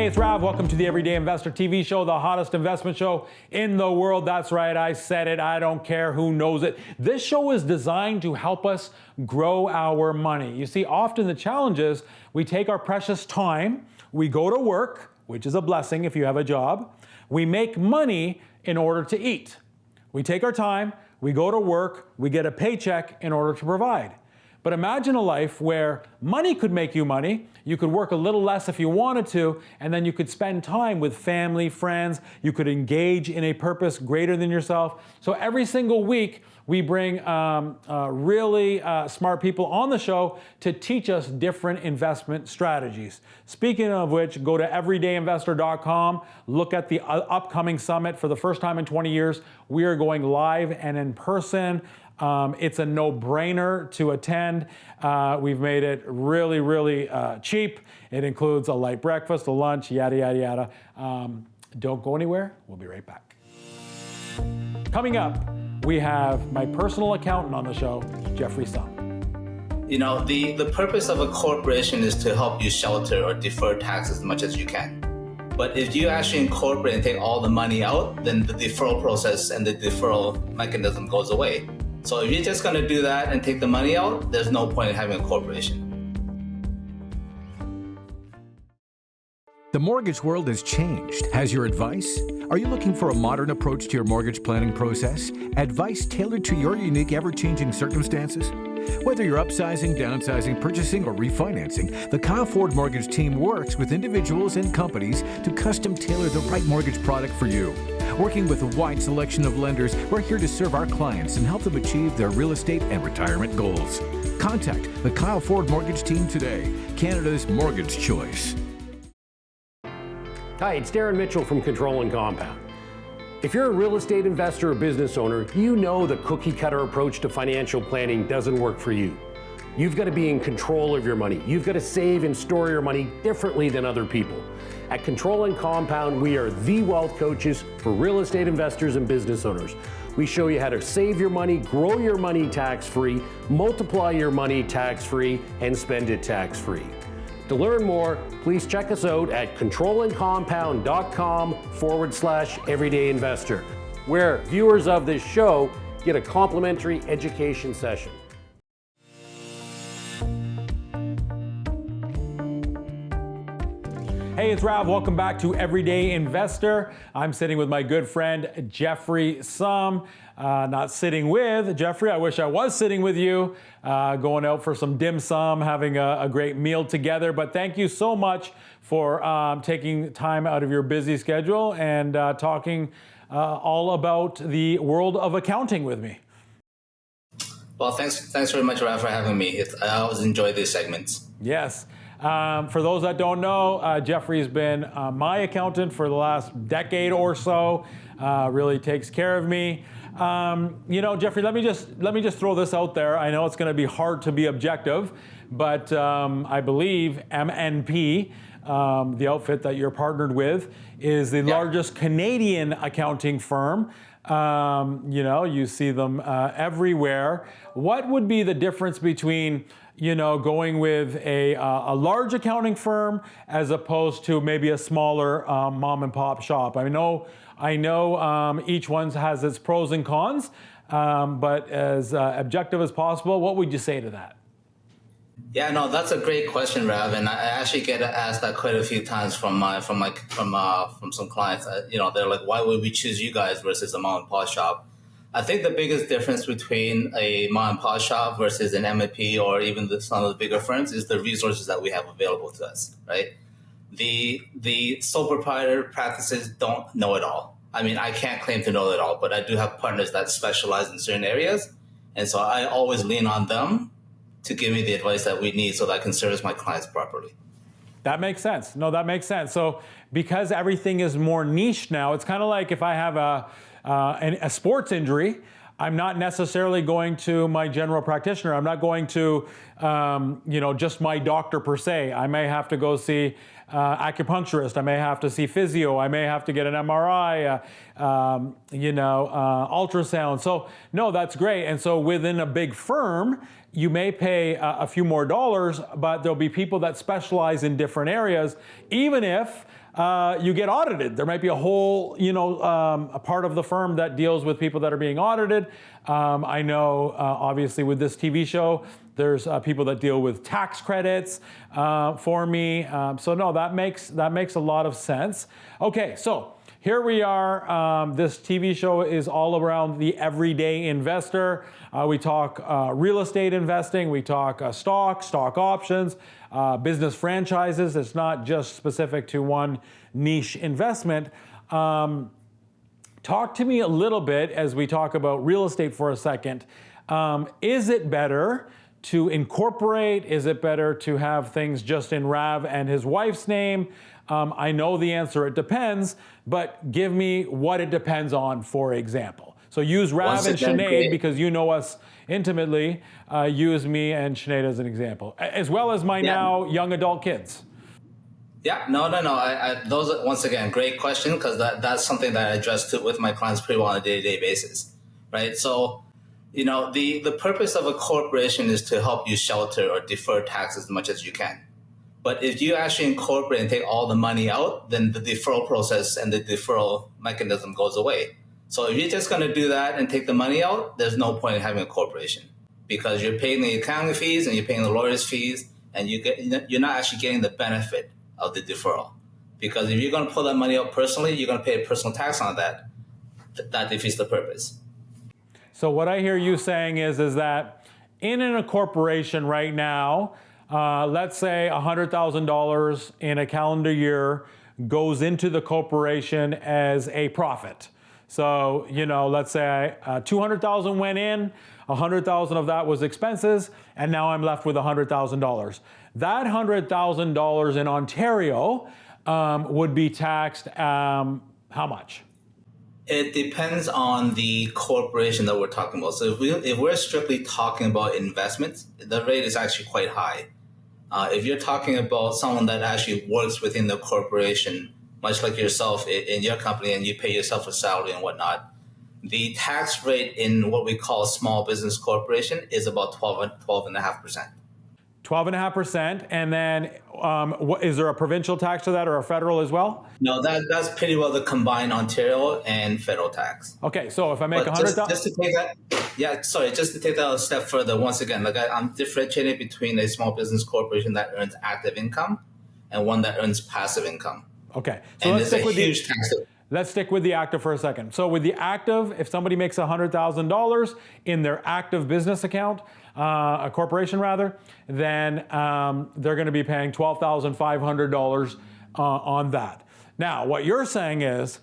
Hey, it's Rav. Welcome to the Everyday Investor TV show, the hottest investment show in the world. That's right, I said it. I don't care who knows it. This show is designed to help us grow our money. You see, often the challenge is we take our precious time, we go to work, which is a blessing if you have a job. We make money in order to eat. We take our time, we go to work, we get a paycheck in order to provide. But imagine a life where money could make you money, you could work a little less if you wanted to, and then you could spend time with family, friends, you could engage in a purpose greater than yourself. So every single week, we bring really smart people on the show to teach us different investment strategies. Speaking of which, go to everydayinvestor.com, look at the upcoming summit. For the first time in 20 years, we are going live and in person. It's a no-brainer to attend. We've made it really, really cheap. It includes a light breakfast, a lunch, yada, yada, yada. Don't go anywhere. We'll be right back. Coming up, we have my personal accountant on the show, Jeffrey Sum. You know, the purpose of a corporation is to help you shelter or defer taxes as much as you can. But if you actually incorporate and take all the money out, then the deferral process and the deferral mechanism goes away. So if you're just going to do that and take the money out, there's no point in having a corporation. The mortgage world has changed. Has your advice? Are you looking for a modern approach to your mortgage planning process? Advice tailored to your unique, ever-changing circumstances? Whether you're upsizing, downsizing, purchasing, or refinancing, the Kyle Ford Mortgage team works with individuals and companies to custom tailor the right mortgage product for you. Working with a wide selection of lenders, we're here to serve our clients and help them achieve their real estate and retirement goals. Contact the Kyle Ford Mortgage team today, Canada's mortgage choice. Hi, it's Darren Mitchell from Control and Compound. If you're a real estate investor or business owner, you know the cookie-cutter approach to financial planning doesn't work for you. You've got to be in control of your money. You've got to save and store your money differently than other people. At Control and Compound, we are the wealth coaches for real estate investors and business owners. We show you how to save your money, grow your money tax-free, multiply your money tax-free, and spend it tax-free. To learn more, please check us out at controlandcompound.com/everydayinvestor, where viewers of this show get a complimentary education session. Hey, it's Rav. Welcome back to Everyday Investor. I'm sitting with my good friend, Jeffrey Sum. Not sitting with Jeffrey. I wish I was sitting with you, going out for some dim sum, having a great meal together. But thank you so much for taking time out of your busy schedule and talking all about the world of accounting with me. Well, thanks very much, Rav, for having me. I always enjoy these segments. Yes. For those that don't know, Jeffrey's been my accountant for the last decade or so. Really takes care of me. You know, Jeffrey, let me just throw this out there. I know it's going to be hard to be objective, but I believe MNP, the outfit that you're partnered with, is the largest Canadian accounting firm. You know, you see them everywhere. What would be the difference between, you know, going with a large accounting firm as opposed to maybe a smaller mom and pop shop? I know each one has its pros and cons, but as objective as possible, what would you say to that? Yeah, no, that's a great question, Rav, and I actually get asked that quite a few times from some clients. You know, they're like, "Why would we choose you guys versus a mom and pop shop?" I think the biggest difference between a mom and pop shop versus an M&P or even some of the bigger firms is the resources that we have available to us, right? The sole proprietor practices don't know it all. I mean, I can't claim to know it all, but I do have partners that specialize in certain areas, and so I always lean on them to give me the advice that we need so that I can service my clients properly. That makes sense. No, that makes sense. So because everything is more niche now, it's kind of like if I have a sports injury, I'm not necessarily going to my general practitioner. I'm not going to, you know, just my doctor per se. I may have to go see acupuncturist. I may have to see physio. I may have to get an MRI, ultrasound. So no, that's great. And so within a big firm, you may pay a few more dollars, but there'll be people that specialize in different areas, even if you get audited. There might be a whole, a part of the firm that deals with people that are being audited. I know, obviously, with this TV show, there's people that deal with tax credits for me. So no, that makes a lot of sense. Okay, so here we are. This TV show is all around the everyday investor. We talk real estate investing. We talk stock options, business franchises. It's not just specific to one niche investment. Talk to me a little bit as we talk about real estate for a second. Is it better to incorporate? Is it better to have things just in Rav and his wife's name? I know the answer, it depends, but give me what it depends on, for example. So use Rav and Sinead because you know us intimately. Use me and Sinead as an example, as well as my now young adult kids. Yeah, no. Those are, once again, great question, because that's something that I address with my clients pretty well on a day-to-day basis, right? So, the purpose of a corporation is to help you shelter or defer taxes as much as you can. But if you actually incorporate and take all the money out, then the deferral process and the deferral mechanism goes away. So if you're just going to do that and take the money out, there's no point in having a corporation, because you're paying the accounting fees and you're paying the lawyer's fees, and you're not actually getting the benefit of the deferral. Because if you're going to pull that money out personally, you're going to pay a personal tax on that. That defeats the purpose. So what I hear you saying is that in a corporation right now, let's say $100,000 in a calendar year goes into the corporation as a profit. So, let's say 200,000 went in, 100,000 of that was expenses, and now I'm left with $100,000. That $100,000 in Ontario would be taxed how much? It depends on the corporation that we're talking about. So if we're strictly talking about investments, the rate is actually quite high. If you're talking about someone that actually works within the corporation, much like yourself in your company, and you pay yourself a salary and whatnot, the tax rate in what we call a small business corporation is about 12.5%. 12.5%, and then is there a provincial tax to that or a federal as well? No, that's pretty well the combined Ontario and federal tax. Okay, so if I make $100,000, just to take that a step further, once again, I'm differentiating between a small business corporation that earns active income and one that earns passive income. Okay, so let's stick with the active for a second. So with the active, if somebody makes $100,000 in their active business account, a corporation rather, then they're going to be paying $12,500 on that. Now, what you're saying is,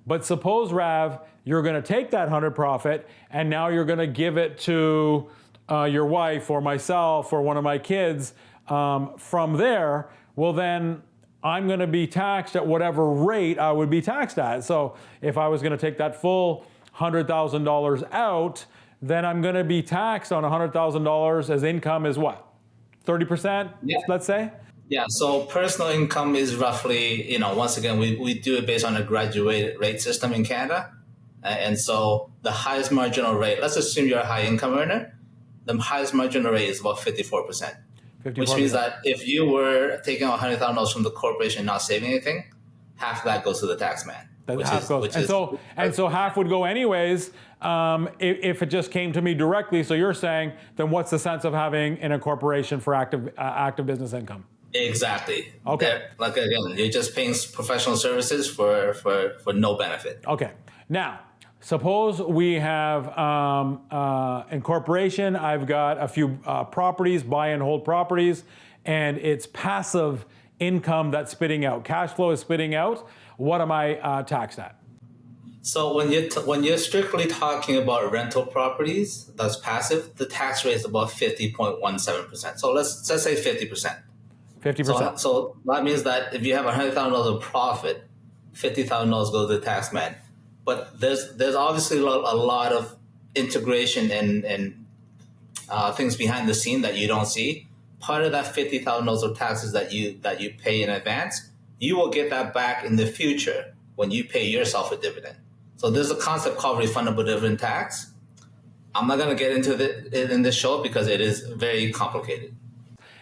but suppose, Rav, you're going to take that 100 profit and now you're going to give it to your wife or myself or one of my kids from there. Well, then I'm going to be taxed at whatever rate I would be taxed at. So if I was going to take that full $100,000 out, then I'm going to be taxed on $100,000 as income is what? 30%, let's say? Yeah, so personal income is roughly, once again, we do it based on a graduated rate system in Canada. And so the highest marginal rate, let's assume you're a high income earner, the highest marginal rate is about 54%. 54%. Which means that if you were taking $100,000 from the corporation, not saving anything, half of that goes to the tax man. So half would go anyways if it just came to me directly. So you're saying, then what's the sense of having in a corporation for active business income? Exactly. Okay. Again, you're just paying professional services for no benefit. Okay. Now, suppose we have incorporation. I've got a few properties, buy and hold properties, and it's passive income that's spitting out. Cash flow is spitting out. What am I taxed at? So when you're strictly talking about rental properties, that's passive, the tax rate is about 50.17%. So let's say 50%. 50%. So that means that if you have $100,000 of profit, $50,000 goes to the tax man. But there's obviously a lot of integration and things behind the scene that you don't see. Part of that $50,000 of taxes that you pay in advance, you will get that back in the future when you pay yourself a dividend. So there's a concept called refundable dividend tax. I'm not going to get into it in this show because it is very complicated.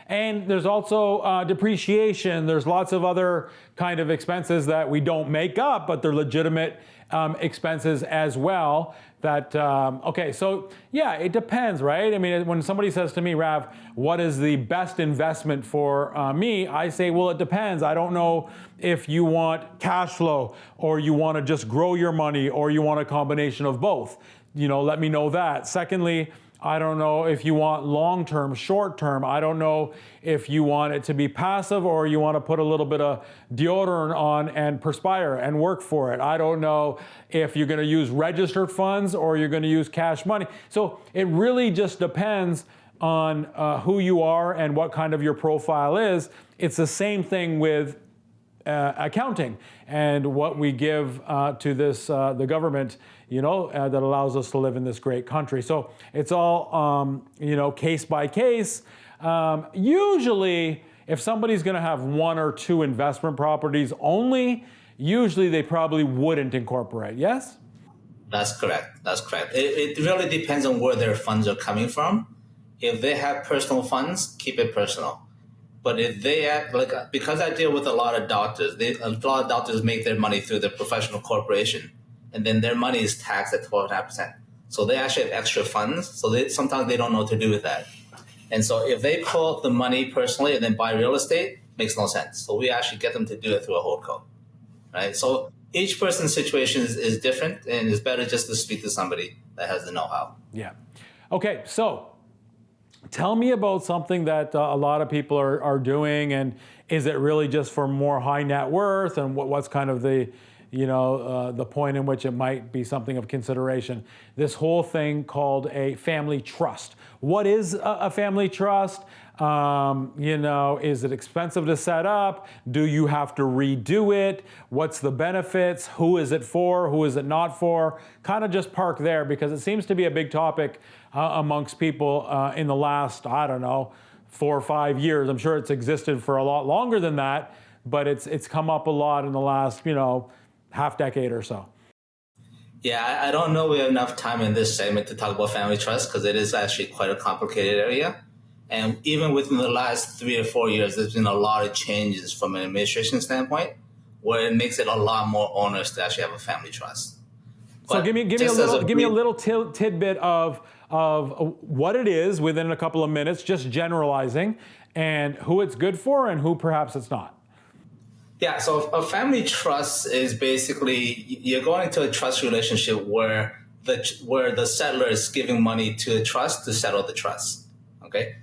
And there's also depreciation. There's lots of other kind of expenses that we don't make up, but they're legitimate expenses as well. That, okay, so yeah, it depends, right? I mean, when somebody says to me, Rav, what is the best investment for me? I say, well, it depends. I don't know if you want cash flow or you want to just grow your money or you want a combination of both. You know, let me know that. Secondly, I don't know if you want long-term, short-term. I don't know if you want it to be passive or you want to put a little bit of deodorant on and perspire and work for it. I don't know if you're going to use registered funds or you're going to use cash money. So it really just depends on who you are and what kind of your profile is. It's the same thing with accounting and what we give to this the government, you know, that allows us to live in this great country. So it's all you know, case by case. Usually, if somebody's going to have one or two investment properties only, usually they probably wouldn't incorporate. Yes. That's correct. That's correct. It really depends on where their funds are coming from. If they have personal funds, keep it personal. But if they have, like, because I deal with a lot of doctors, a lot of doctors make their money through their professional corporation, and then their money is taxed at 12.5%. So they actually have extra funds. So sometimes they don't know what to do with that. And so if they pull the money personally and then buy real estate, makes no sense. So we actually get them to do it through a holdco, right? So each person's situation is different, and it's better just to speak to somebody that has the know-how. Yeah. Okay, so tell me about something that a lot of people are doing, and is it really just for more high net worth, and what's kind of the, you know, the point in which it might be something of consideration? This whole thing called a family trust. What is a family trust? You know, is it expensive to set up? Do you have to redo it? What's the benefits? Who is it for? Who is it not for? Kind of just park there, because it seems to be a big topic amongst people in the last, I don't know, 4 or 5 years. I'm sure it's existed for a lot longer than that, but it's come up a lot in the last, you know, half decade or so. Yeah, I don't know we have enough time in this segment to talk about family trust, because it is actually quite a complicated area. And even within the last 3 or 4 years, there's been a lot of changes from an administration standpoint, where it makes it a lot more onerous to actually have a family trust. So give me a little tidbit of what it is within a couple of minutes, just generalizing, and who it's good for and who perhaps it's not. Yeah, so a family trust is basically you're going into a trust relationship where the settler is giving money to a trust to settle the trust. Okay.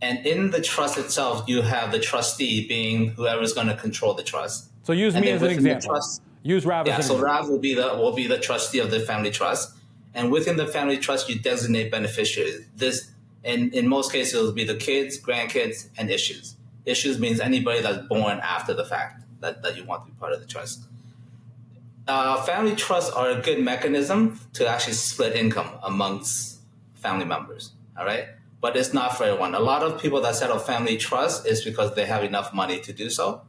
And in the trust itself, you have the trustee being whoever's going to control the trust. So use me as an example. Use Rav as an example. Rav will be the trustee of the family trust. And within the family trust, you designate beneficiaries. This, in most cases, it will be the kids, grandkids, and issues. Issues means anybody that's born after the fact that you want to be part of the trust. Family trusts are a good mechanism to actually split income amongst family members. All right. But it's not for everyone. A lot of people that set up family trust is because they have enough money to do so.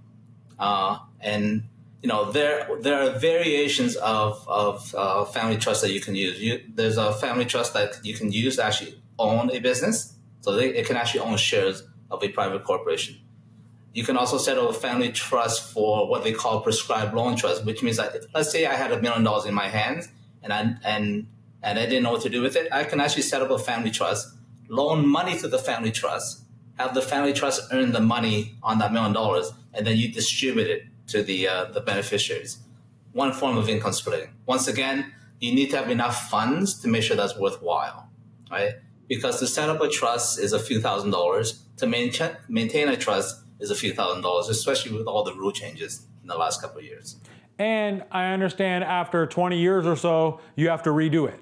And you know, there are variations of family trust that you can use. There's a family trust that you can use to actually own a business. So it can actually own shares of a private corporation. You can also set up a family trust for what they call prescribed loan trust, which means that let's say I had $1 million in my hands and I didn't know what to do with it. I can actually set up a family trust, loan money to the family trust, have the family trust earn the money on that $1 million, and then you distribute it to the beneficiaries. One form of income splitting. Once again, you need to have enough funds to make sure that's worthwhile, right? Because to set up a trust is a few $1,000s. To maintain a trust is a few $1,000s, especially with all the rule changes in the last couple of years. And I understand after 20 years or so, you have to redo it.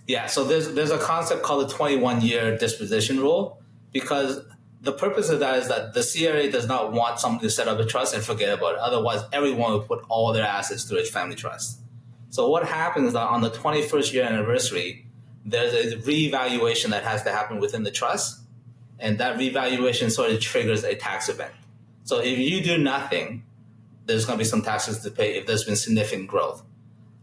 Yeah, so there's a concept called the 21-year disposition rule, because the purpose of that is that the CRA does not want someone to set up a trust and forget about it. Otherwise, everyone would put all their assets through a family trust. So what happens is that on the 21st year anniversary, there's a reevaluation that has to happen within the trust, and that revaluation sort of triggers a tax event. So if you do nothing, there's going to be some taxes to pay if there's been significant growth.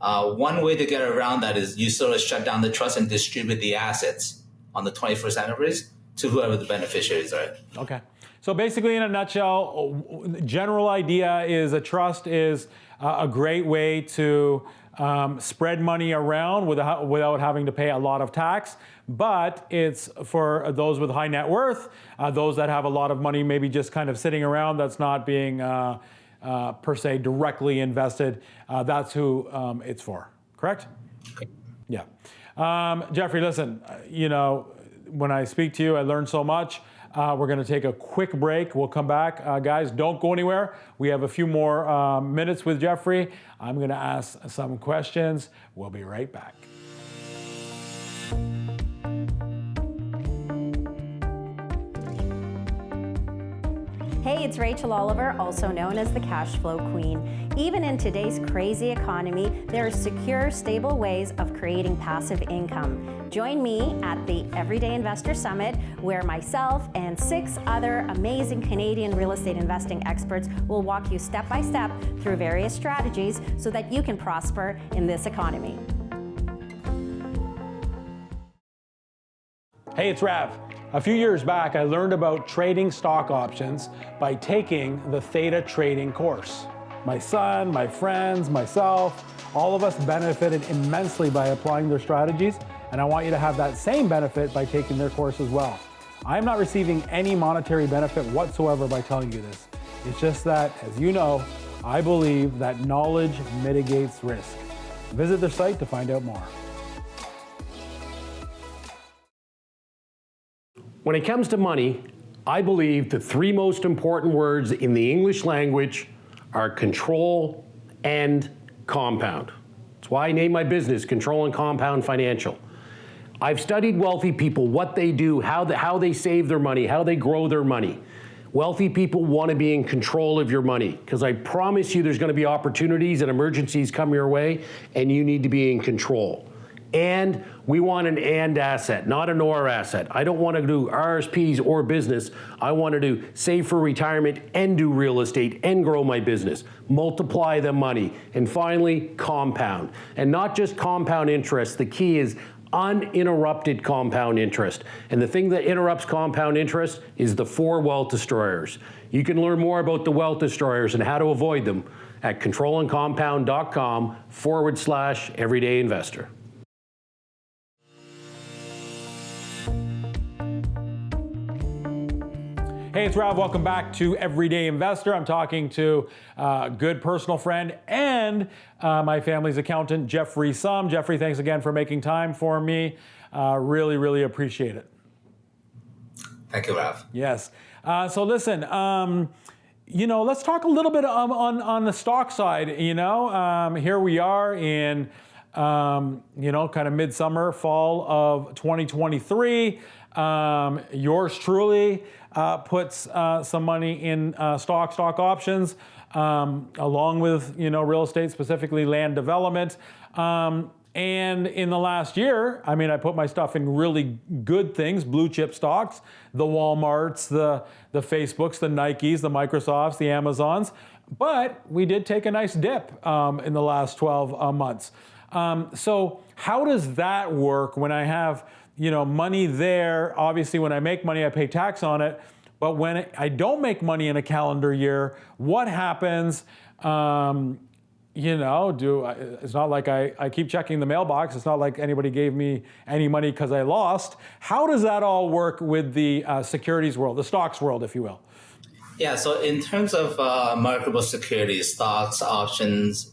One way to get around that is you sort of shut down the trust and distribute the assets on the 21st anniversary to whoever the beneficiaries are. Okay. So basically, in a nutshell, general idea is a trust is a great way to spread money around without having to pay a lot of tax. But it's for those with high net worth, those that have a lot of money maybe just kind of sitting around that's not being per se directly invested. That's who it's for. Correct? Okay. Yeah. Jeffrey, listen, when I speak to you, I learn so much. We're going to take a quick break. We'll come back. Guys, don't go anywhere. We have a few more minutes with Jeffrey. I'm going to ask some questions. We'll be right back. Hey, it's Rachel Oliver, also known as the Cash Flow Queen. Even in today's crazy economy, there are secure, stable ways of creating passive income. Join me at the Everyday Investor Summit, where myself and 6 other amazing Canadian real estate investing experts will walk you step by step through various strategies so that you can prosper in this economy. Hey, it's Rav. A few years back, I learned about trading stock options by taking the Theta Trading course. My son, my friends, myself, all of us benefited immensely by applying their strategies, and I want you to have that same benefit by taking their course as well. I am not receiving any monetary benefit whatsoever by telling you this. It's just that, as you know, I believe that knowledge mitigates risk. Visit their site to find out more. When it comes to money, I believe the 3 most important words in the English language are control and compound. That's why I named my business Control and Compound Financial. I've studied wealthy people, what they do, how they save their money, how they grow their money. Wealthy people want to be in control of your money because I promise you there's going to be opportunities and emergencies come your way and you need to be in control. And we want an and asset, not an or asset. I don't want to do RSPs or business. I want to do save for retirement and do real estate and grow my business. Multiply the money. And finally, compound. And not just compound interest. The key is uninterrupted compound interest. And the thing that interrupts compound interest is the 4 wealth destroyers. You can learn more about the wealth destroyers and how to avoid them at controlandcompound.com/everydayinvestor. Hey, it's Rob. Welcome back to Everyday Investor. I'm talking to a good personal friend and my family's accountant, Jeffrey Sum. Jeffrey, thanks again for making time for me. Really, really appreciate it. Thank you, Rob. Yes. So listen, let's talk a little bit on the stock side. Here we are in, kind of midsummer, fall of 2023. Yours truly puts some money in stock options, along with real estate, specifically land development. And in the last year, I put my stuff in really good things, blue chip stocks, the Walmarts, the Facebooks, the Nikes, the Microsofts, the Amazons. But we did take a nice dip in the last 12 months. So how does that work when I have money there? Obviously, when I make money, I pay tax on it. But when I don't make money in a calendar year, what happens? It's not like I keep checking the mailbox. It's not like anybody gave me any money because I lost. How does that all work with the securities world, the stocks world, if you will? Yeah, so in terms of marketable securities, stocks, options,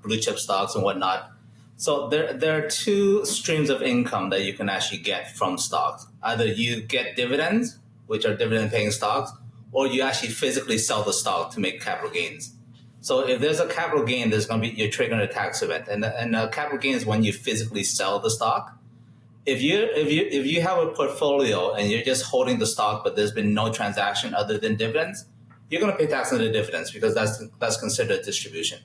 blue chip stocks and whatnot, so there are 2 streams of income that you can actually get from stocks. Either you get dividends, which are dividend-paying stocks, or you actually physically sell the stock to make capital gains. So if there's a capital gain, you're triggering a tax event, and a capital gain is when you physically sell the stock. If you have a portfolio and you're just holding the stock, but there's been no transaction other than dividends, you're going to pay tax on the dividends because that's considered distribution.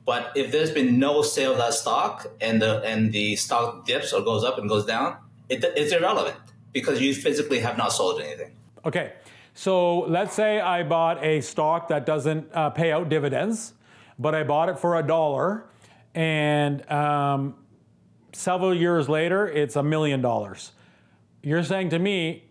But if there's been no sale of that stock and the stock dips or goes up and goes down, it's irrelevant because you physically have not sold anything. Okay, so let's say I bought a stock that doesn't pay out dividends, but I bought it for $1, and several years later, it's $1 million. You're saying to me,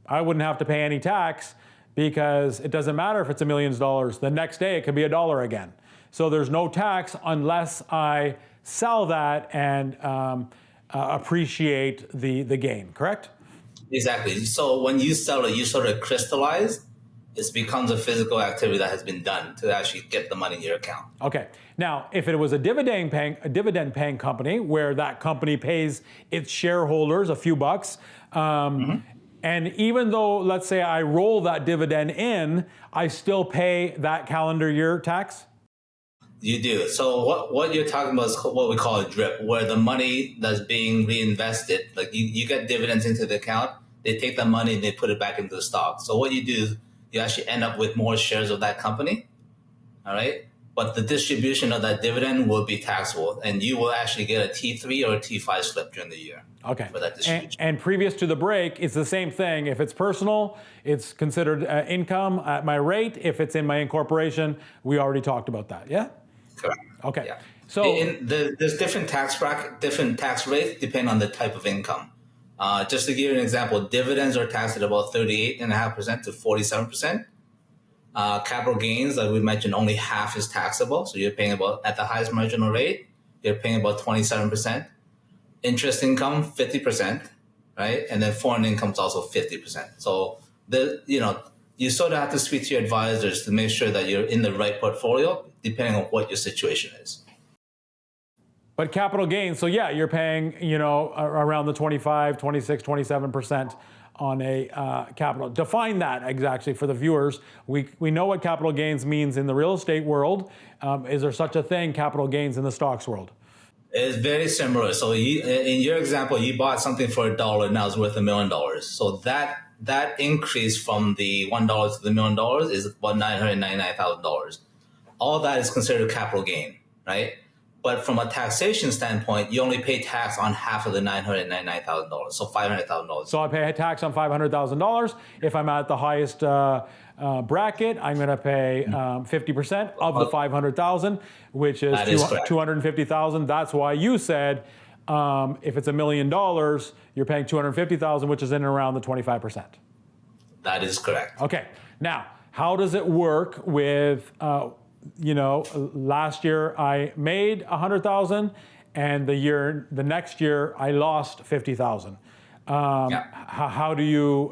I wouldn't have to pay any tax because it doesn't matter if it's $1 million. The next day it could be $1 again. So there's no tax unless I sell that and appreciate the gain, correct? Exactly. So when you sell it, you sort of crystallize. It becomes a physical activity that has been done to actually get the money in your account. Okay. Now, if it was a dividend paying company where that company pays its shareholders a few bucks, and even though, let's say I roll that dividend in, I still pay that calendar year tax? You do. So what you're talking about is what we call a drip, where the money that's being reinvested, like you get dividends into the account, they take that money and they put it back into the stock. So what you do, you actually end up with more shares of that company, all right? But the distribution of that dividend will be taxable, and you will actually get a T3 or a T5 slip during the year. Okay. For that distribution. And previous to the break, it's the same thing. If it's personal, it's considered income at my rate. If it's in my incorporation, we already talked about that. Yeah? Correct. Okay. Yeah. So there's different tax rates depending on the type of income. Just to give you an example, dividends are taxed at about 38.5% to 47%. Capital gains, like we mentioned, only half is taxable. So you're paying about, at the highest marginal rate, you're paying about 27%. Interest income, 50%, right? And then foreign income is also 50%. So you sort of have to speak to your advisors to make sure that you're in the right portfolio, depending on what your situation is. But capital gains, so yeah, you're paying, around the 25, 26, 27% on a capital. Define that exactly for the viewers. We know what capital gains means in the real estate world. Is there such a thing, capital gains in the stocks world? It's very similar. So in your example, you bought something for $1, now it's worth $1 million. So that increase from the $1 to the $1 million is about $999,000. All that is considered capital gain, right? But from a taxation standpoint, you only pay tax on half of the $999,000, so $500,000. So I pay a tax on $500,000. If I'm at the highest bracket, I'm going to pay 50% of the $500,000, which is $250,000. That's why you said if it's $1 million, you're paying $250,000, which is in and around the 25%. That is correct. Okay. Now, how does it work with? Last year I made $100,000, and the next year I lost $50,000. How do you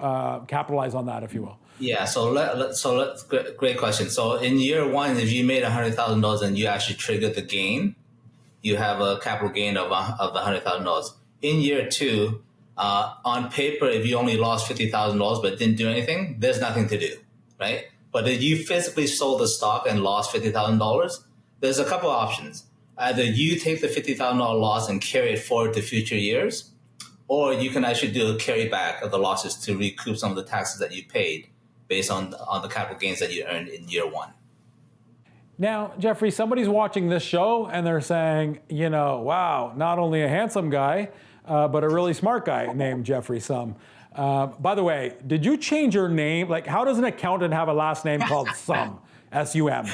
capitalize on that, if you will? Yeah, great question. So in year one, if you made $100,000 and you actually triggered the gain, you have a capital gain of the $100,000. In year two, on paper, if you only lost $50,000 but didn't do anything, there's nothing to do, right? But if you physically sold the stock and lost $50,000, there's a couple of options. Either you take the $50,000 loss and carry it forward to future years, or you can actually do a carryback of the losses to recoup some of the taxes that you paid based on the capital gains that you earned in year one. Now, Jeffrey, somebody's watching this show and they're saying, wow, not only a handsome guy, but a really smart guy named Jeffrey Sum. By the way, did you change your name? Like, how does an accountant have a last name called Sum? S-U-M.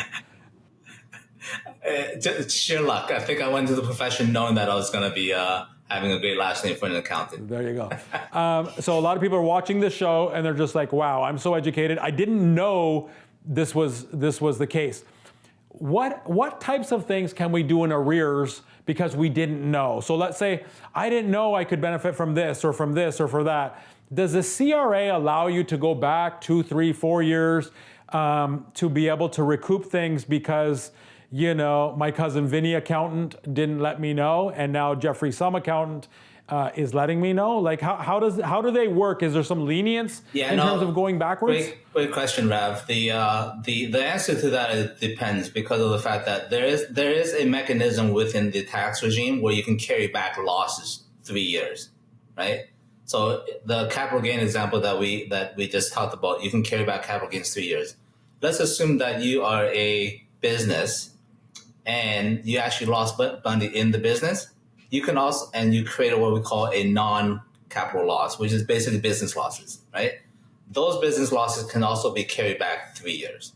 Just sheer luck. I think I went into the profession knowing that I was going to be having a great last name for an accountant. There you go. So a lot of people are watching this show and they're just like, wow, I'm so educated. I didn't know this was the case. What types of things can we do in arrears because we didn't know? So let's say I didn't know I could benefit from this or from this or for that. Does the CRA allow you to go back 2, 3, 4 years to be able to recoup things because, my cousin Vinny accountant didn't let me know, and now Jeffrey Sum accountant is letting me know? Like, how do they work? Is there some lenience in terms of going backwards? Great question, Rav. The answer to that depends because of the fact that there is a mechanism within the tax regime where you can carry back losses 3 years, right? So the capital gain example that we just talked about, you can carry back capital gains 3 years. Let's assume that you are a business and you actually lost money in the business. You can also, and you create what we call a non-capital loss, which is basically business losses, right? Those business losses can also be carried back 3 years,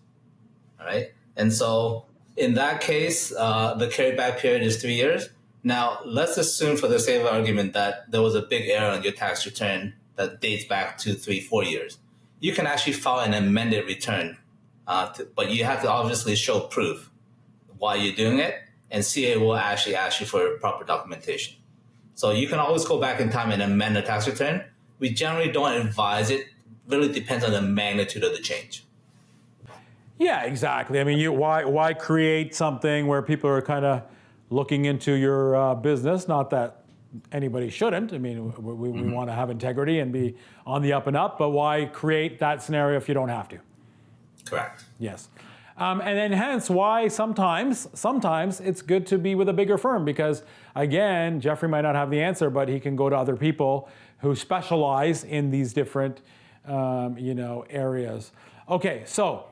all right? And so in that case, the carryback period is 3 years. Now, let's assume for the sake of argument that there was a big error on your tax return that dates back to 3-4 years, you can actually file an amended return, but you have to obviously show proof why you're doing it, and CA will actually ask you for proper documentation. So you can always go back in time and amend the tax return. We generally don't advise it. Really depends on the magnitude of the change. Yeah, exactly. I mean, why create something where people are kind of looking into your business? Not that anybody shouldn't. I mean, we want to have integrity and be on the up and up, but why create that scenario if you don't have to? Correct. Yes. And then hence why sometimes it's good to be with a bigger firm, because again, Jeffrey might not have the answer, but he can go to other people who specialize in these different areas. Okay, so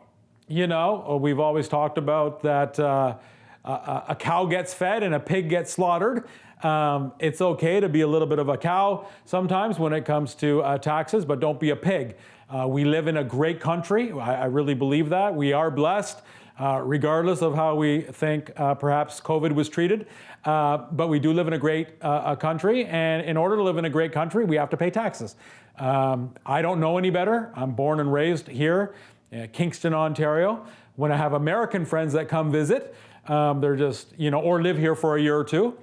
we've always talked about that a cow gets fed and a pig gets slaughtered. It's okay to be a little bit of a cow sometimes when it comes to taxes, but don't be a pig. We live in a great country. I really believe that. We are blessed, regardless of how we think perhaps COVID was treated. But we do live in a great country, and in order to live in a great country, we have to pay taxes. I don't know any better. I'm born and raised here, Kingston, Ontario. When I have American friends that come visit, they're just, or live here for a year or two,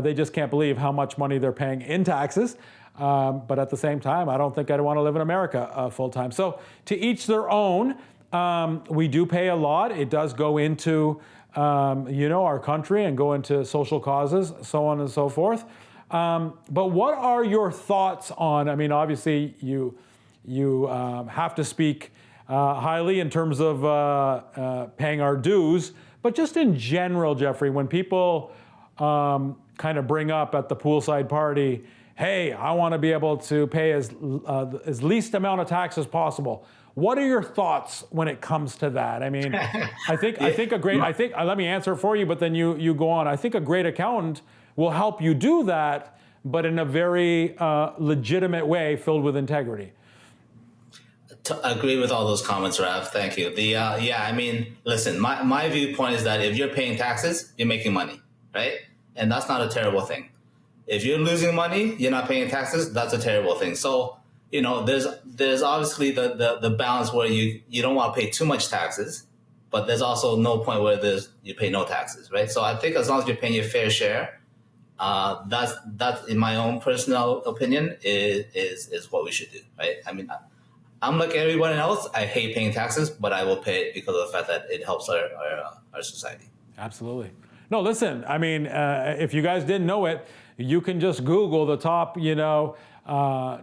they just can't believe how much money they're paying in taxes. But at the same time, I don't think I'd want to live in America full time. So to each their own. We do pay a lot. It does go into, our country and go into social causes, so on and so forth. But what are your thoughts on? I mean, obviously, you have to speak highly in terms of paying our dues, but just in general, Jeffrey, when people kind of bring up at the poolside party, hey, I want to be able to pay as least amount of tax as possible. What are your thoughts when it comes to that? I mean, let me answer for you, but then you go on. I think a great accountant will help you do that, but in a very legitimate way, filled with integrity. Agree with all those comments, Rav. Thank you. Listen, my viewpoint is that if you're paying taxes, you're making money, right? And that's not a terrible thing. If you're losing money, you're not paying taxes, that's a terrible thing. So, there's obviously the balance where you don't want to pay too much taxes, but there's also no point where you pay no taxes, right? So I think as long as you're paying your fair share, that's in my own personal opinion is what we should do, right? I mean, I'm like everyone else. I hate paying taxes, but I will pay it because of the fact that it helps our society. Absolutely. No, listen, I mean, if you guys didn't know it, you can just Google the top,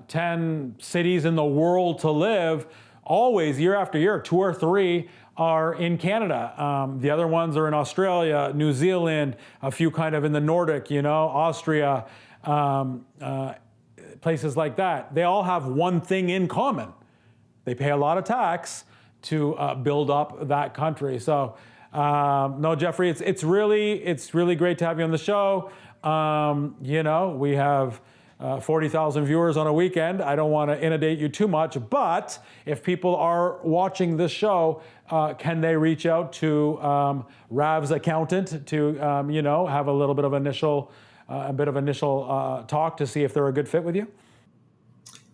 10 cities in the world to live. Always, year after year, 2 or 3 are in Canada. The other ones are in Australia, New Zealand, a few kind of in the Nordic, Austria, places like that. They all have one thing in common. They pay a lot of tax to build up that country. So, no, Jeffrey, it's really great to have you on the show. We have 40,000 viewers on a weekend. I don't want to inundate you too much, but if people are watching this show, can they reach out to Rav's accountant to, have a little bit of initial talk to see if they're a good fit with you?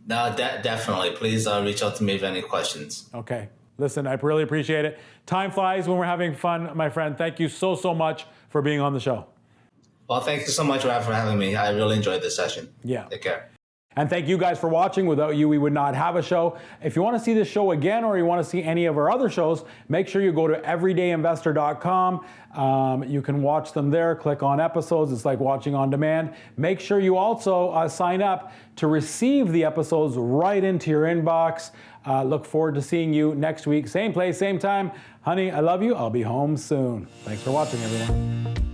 No, definitely. Please reach out to me if any questions. Okay. Listen, I really appreciate it. Time flies when we're having fun, my friend. Thank you so much for being on the show. Well, thank you so much, Rav, for having me. I really enjoyed this session. Yeah. Take care. And thank you guys for watching. Without you, we would not have a show. If you want to see this show again or you want to see any of our other shows, make sure you go to everydayinvestor.com. You can watch them there. Click on episodes. It's like watching on demand. Make sure you also sign up to receive the episodes right into your inbox. Look forward to seeing you next week. Same place, same time. Honey, I love you. I'll be home soon. Thanks for watching, everyone.